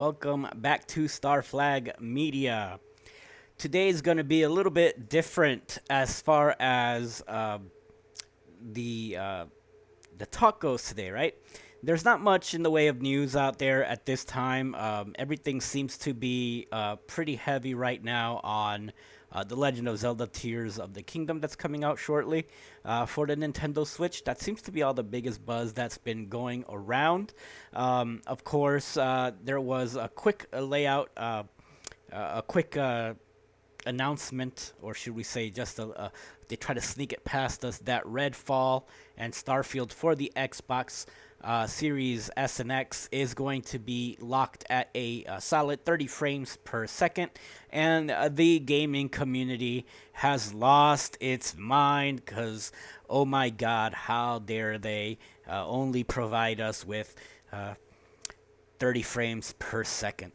Welcome back to Star Flag Media. Today is going to be a little bit different as far as the uh, the talk goes today, right? There's not much in the way of news out there at this time. Everything seems to be pretty heavy right now on The Legend of Zelda Tears of the Kingdom that's coming out shortly for the Nintendo Switch. That seems to be all the biggest buzz that's been going around. Of course, there was a quick layout, a quick announcement, or should we say, they try to sneak it past us that Redfall and Starfield for the Xbox Series S and X is going to be locked at a solid 30 frames per second, and the gaming community has lost its mind because, oh my God, how dare they only provide us with 30 frames per second?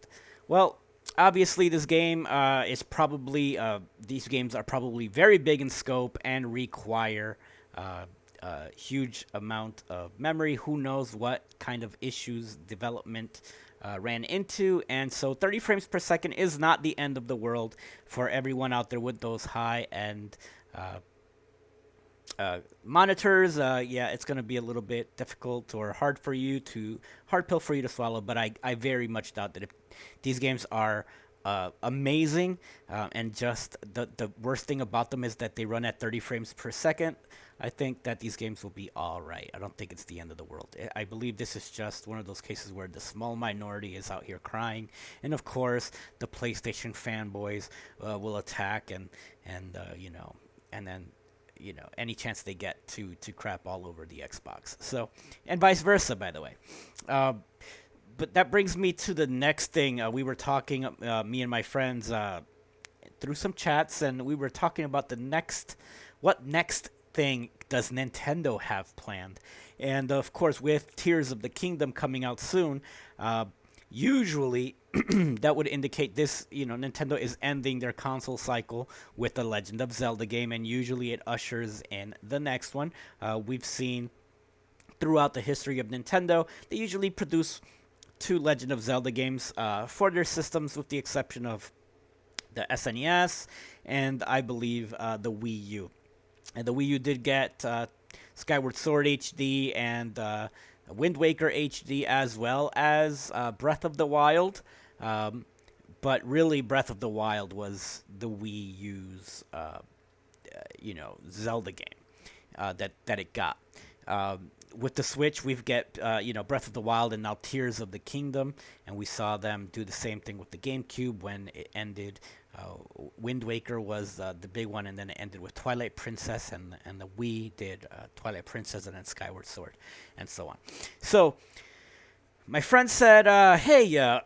Well, obviously this game is probably these games are probably very big in scope and require a huge amount of memory. Who knows what kind of issues development ran into, and so 30 frames per second is not the end of the world for everyone out there with those high end monitors. Yeah, it's going to be a little bit difficult or hard pill for you to swallow. But I very much doubt that if these games are amazing, and just the worst thing about them is that they run at 30 frames per second. I think that these games will be all right. I don't think it's the end of the world. I believe this is just one of those cases where the small minority is out here crying, and of course the PlayStation fanboys will attack and then any chance they get to crap all over the Xbox. So, and vice versa, by the way. Uh, but that brings me to the next thing. We were talking, me and my friends, through some chats, and we were talking about what next thing does Nintendo have planned? And of course, with Tears of the Kingdom coming out soon, usually that would indicate Nintendo is ending their console cycle with the Legend of Zelda game, and usually it ushers in the next one. We've seen throughout the history of Nintendo, they usually produce two Legend of Zelda games for their systems, with the exception of the SNES and I believe the Wii U. And the Wii U did get Skyward Sword HD and Wind Waker HD, as well as Breath of the Wild. Um, but really, Breath of the Wild was the Wii U's, Zelda game that it got. With the Switch, we've get Breath of the Wild and now Tears of the Kingdom, and we saw them do the same thing with the GameCube when it ended. Wind Waker was the big one, and then it ended with Twilight Princess, and the Wii did Twilight Princess and then Skyward Sword, and so on. So my friend said, "Hey,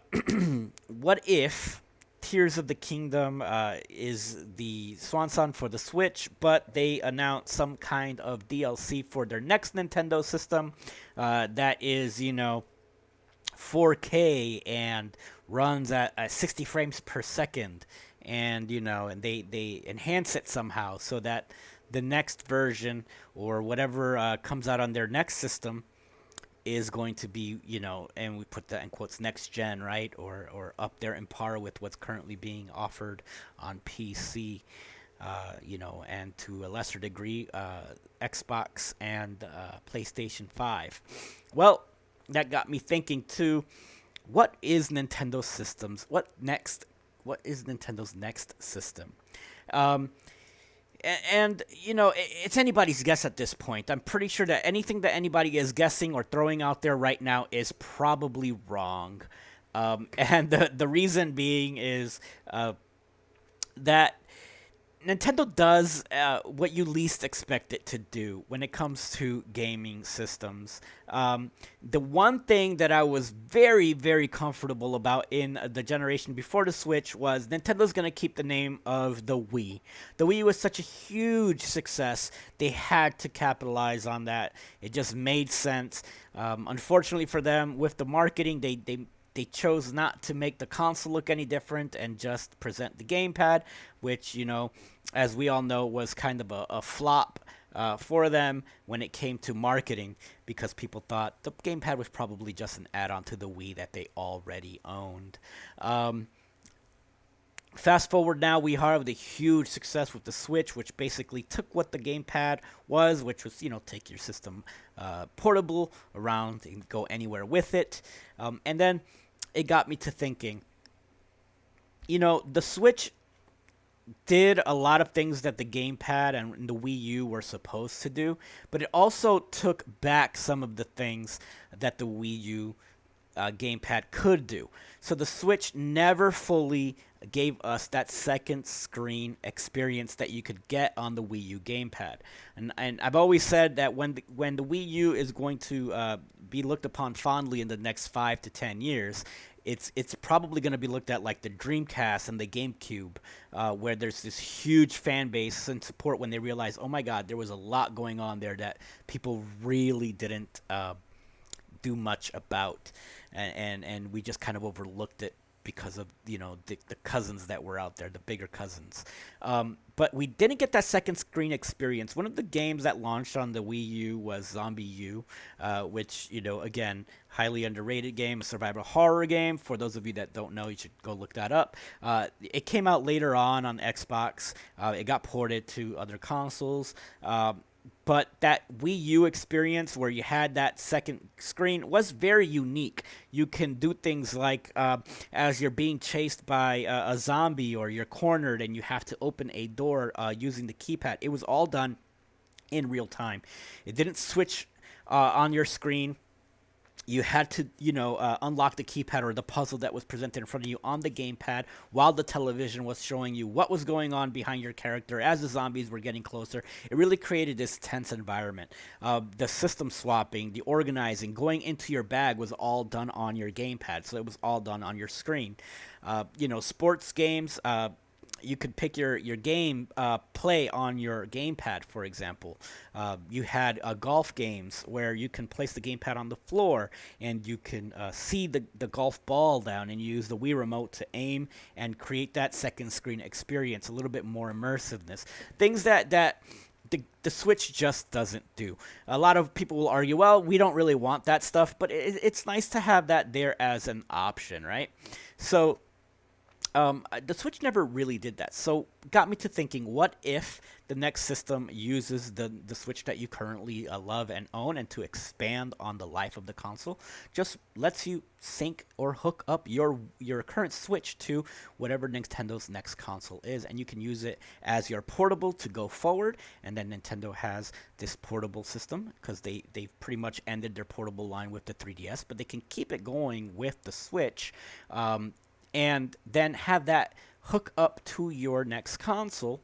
what if Tears of the Kingdom is the swan song for the Switch, but they announce some kind of DLC for their next Nintendo system that is, 4K and runs at 60 frames per second, and they enhance it somehow so that the next version or whatever comes out on their next system is going to be, and we put that in quotes, next gen, right? Or up there in par with what's currently being offered on PC, and to a lesser degree, Xbox and PlayStation 5. Well, that got me thinking too. What is Nintendo's systems? What is Nintendo's next system? Um, and it's anybody's guess at this point. I'm pretty sure that anything that anybody is guessing or throwing out there right now is probably wrong. And the reason being is that Nintendo does what you least expect it to do when it comes to gaming systems. The one thing that I was very, very comfortable about in the generation before the Switch was Nintendo's going to keep the name of the Wii. The Wii was such a huge success, they had to capitalize on that. It just made sense. Unfortunately for them, with the marketing, they chose not to make the console look any different and just present the gamepad, which, as we all know, was kind of a flop for them when it came to marketing, because people thought the gamepad was probably just an add-on to the Wii that they already owned. Um, Fast forward now, we have the huge success with the Switch, which basically took what the gamepad was, which was, take your system portable around and go anywhere with it. And then it got me to thinking, the Switch did a lot of things that the gamepad and the Wii U were supposed to do, but it also took back some of the things that the Wii U gamepad could do. So the Switch never fully gave us that second screen experience that you could get on the Wii U gamepad. And I've always said that when the Wii U is going to be looked upon fondly in the next 5 to 10 years, it's probably going to be looked at like the Dreamcast and the GameCube, where there's this huge fan base and support when they realize, oh my God, there was a lot going on there that people really didn't do much about, and we just kind of overlooked it because of the cousins that were out there, the bigger cousins. But we didn't get that second screen experience. One of the games that launched on the Wii U was Zombie U, which again, highly underrated game, a survival horror game. For those of you that don't know, you should go look that up. It came out later on Xbox. It got ported to other consoles. But that Wii U experience where you had that second screen was very unique. You can do things like as you're being chased by a zombie, or you're cornered and you have to open a door using the keypad. It was all done in real time. It didn't switch on your screen. You had to, unlock the keypad or the puzzle that was presented in front of you on the gamepad while the television was showing you what was going on behind your character as the zombies were getting closer. It really created this tense environment. The system swapping, the organizing, going into your bag was all done on your gamepad, so it was all done on your screen. Sports games, you could pick your game play on your gamepad, for example. You had golf games where you can place the gamepad on the floor and you can see the golf ball down, and you use the Wii remote to aim and create that second screen experience, a little bit more immersiveness. Things that the Switch just doesn't do. A lot of people will argue, well, we don't really want that stuff, but it's nice to have that there as an option, right? So the Switch never really did that. So got me to thinking, what if the next system uses the Switch that you currently love and own, and to expand on the life of the console, just lets you sync or hook up your current Switch to whatever Nintendo's next console is, and you can use it as your portable to go forward. And then Nintendo has this portable system, because they've pretty much ended their portable line with the 3DS, but they can keep it going with the Switch. And then have that hook up to your next console,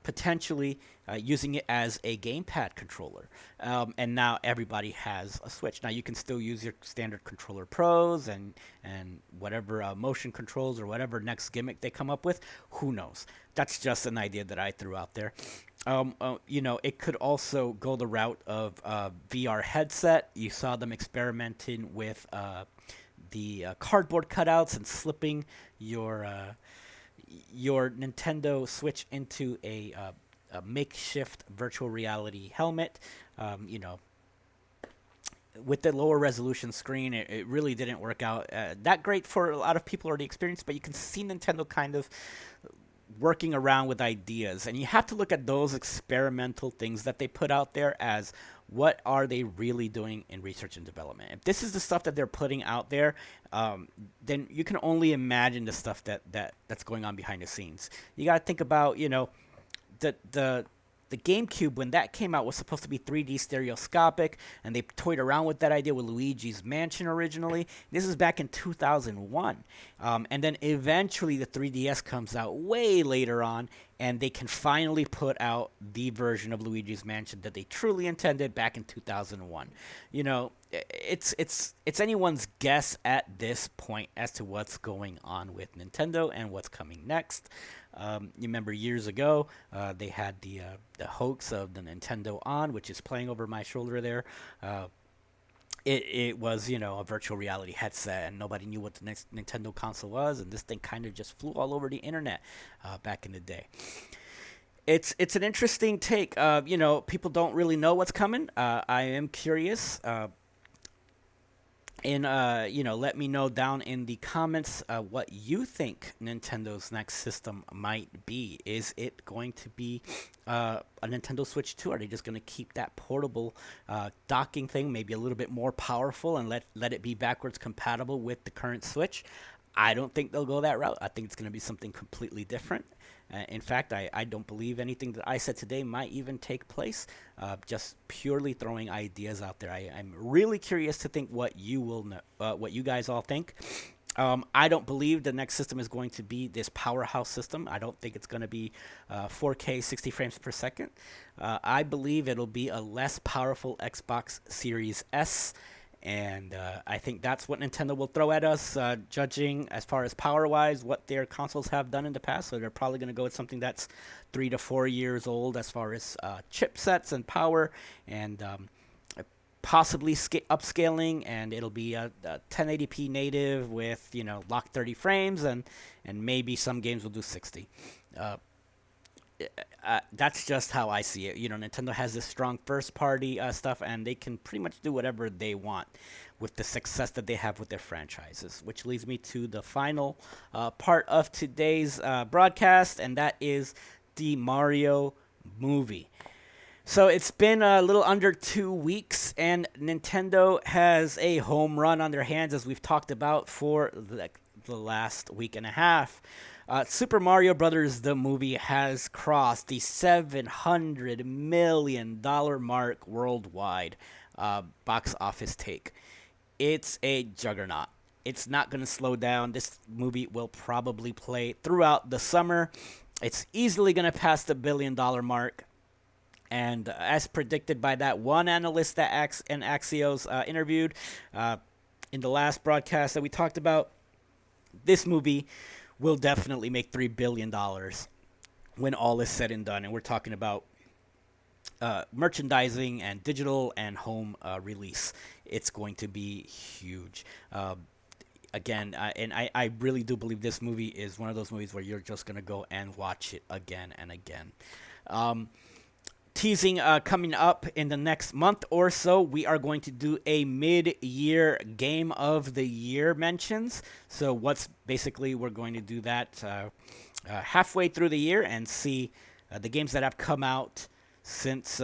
potentially using it as a gamepad controller. And now everybody has a Switch. Now you can still use your standard controller pros and whatever motion controls or whatever next gimmick they come up with. Who knows? That's just an idea that I threw out there. It could also go the route of VR headset. You saw them experimenting with the cardboard cutouts and slipping your Nintendo Switch into a makeshift virtual reality helmet. With the lower resolution screen, it really didn't work out that great for a lot of people already experienced, but you can see Nintendo kind of working around with ideas, and you have to look at those experimental things that they put out there as what are they really doing in research and development. If this is the stuff that they're putting out there, then you can only imagine the stuff that's going on behind the scenes. You got to think about, the GameCube, when that came out, was supposed to be 3D stereoscopic, and they toyed around with that idea with Luigi's Mansion originally. This is back in 2001. And then eventually the 3DS comes out way later on, and they can finally put out the version of Luigi's Mansion that they truly intended back in 2001. It's anyone's guess at this point as to what's going on with Nintendo and what's coming next. You remember years ago, they had the hoax of the Nintendo On, which is playing over my shoulder there. It was, a virtual reality headset, and nobody knew what the next Nintendo console was, and this thing kind of just flew all over the internet back in the day. It's an interesting take. People don't really know what's coming. I am curious. And let me know down in the comments what you think Nintendo's next system might be. Is it going to be a Nintendo Switch 2? Are they just going to keep that portable docking thing, maybe a little bit more powerful, and let it be backwards compatible with the current Switch? I don't think they'll go that route. I think it's going to be something completely different. In fact, I don't believe anything that I said today might even take place. Just purely throwing ideas out there. I'm really curious to think what you will know, what you guys all think. I don't believe the next system is going to be this powerhouse system. I don't think it's going to be 4K 60 frames per second. I believe it'll be a less powerful Xbox Series S. And I think that's what Nintendo will throw at us, judging as far as power-wise what their consoles have done in the past. So they're probably going to go with something that's 3 to 4 years old as far as chipsets and power, and possibly upscaling. And it'll be a 1080p native with locked 30 frames, and maybe some games will do 60. That's just how I see it. Nintendo has this strong first-party stuff, and they can pretty much do whatever they want with the success that they have with their franchises. Which leads me to the final part of today's broadcast, and that is the Mario movie. So it's been a little under 2 weeks, and Nintendo has a home run on their hands, as we've talked about for the last week and a half. Super Mario Brothers, the movie, has crossed the $700 million mark worldwide box office take. It's a juggernaut. It's not going to slow down. This movie will probably play throughout the summer. It's easily going to pass the $1 billion mark. And as predicted by that one analyst that Axios interviewed in the last broadcast that we talked about, this movie will definitely make $3 billion when all is said and done. And we're talking about merchandising and digital and home release. It's going to be huge. And I really do believe this movie is one of those movies where you're just going to go and watch it again and again. Teasing coming up in the next month or so, we are going to do a mid-year Game of the Year mentions. So we're going to do that halfway through the year and see the games that have come out since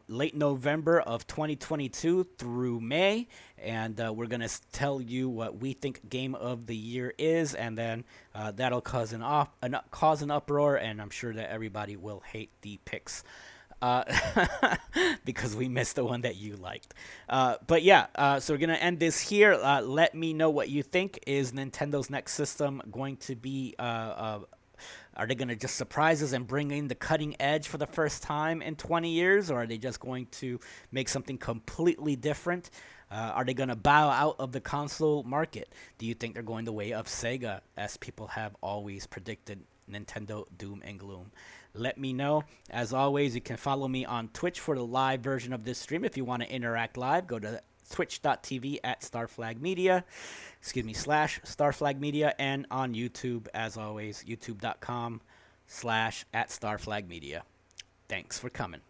late November of 2022 through May, and we're going to tell you what we think Game of the Year is, and then that'll cause an uproar, and I'm sure that everybody will hate the picks because we missed the one that you liked. So we're going to end this here. Let me know what you think. Is Nintendo's next system going to be are they going to just surprise us and bring in the cutting edge for the first time in 20 years? Or are they just going to make something completely different? Are they going to bow out of the console market? Do you think they're going the way of Sega, as people have always predicted? Nintendo doom and gloom. Let me know. As always, you can follow me on Twitch for the live version of this stream. If you want to interact live, go to twitch.tv at /StarFlagMedia, and on YouTube, as always, youtube.com /@StarFlagMedia. Thanks for coming.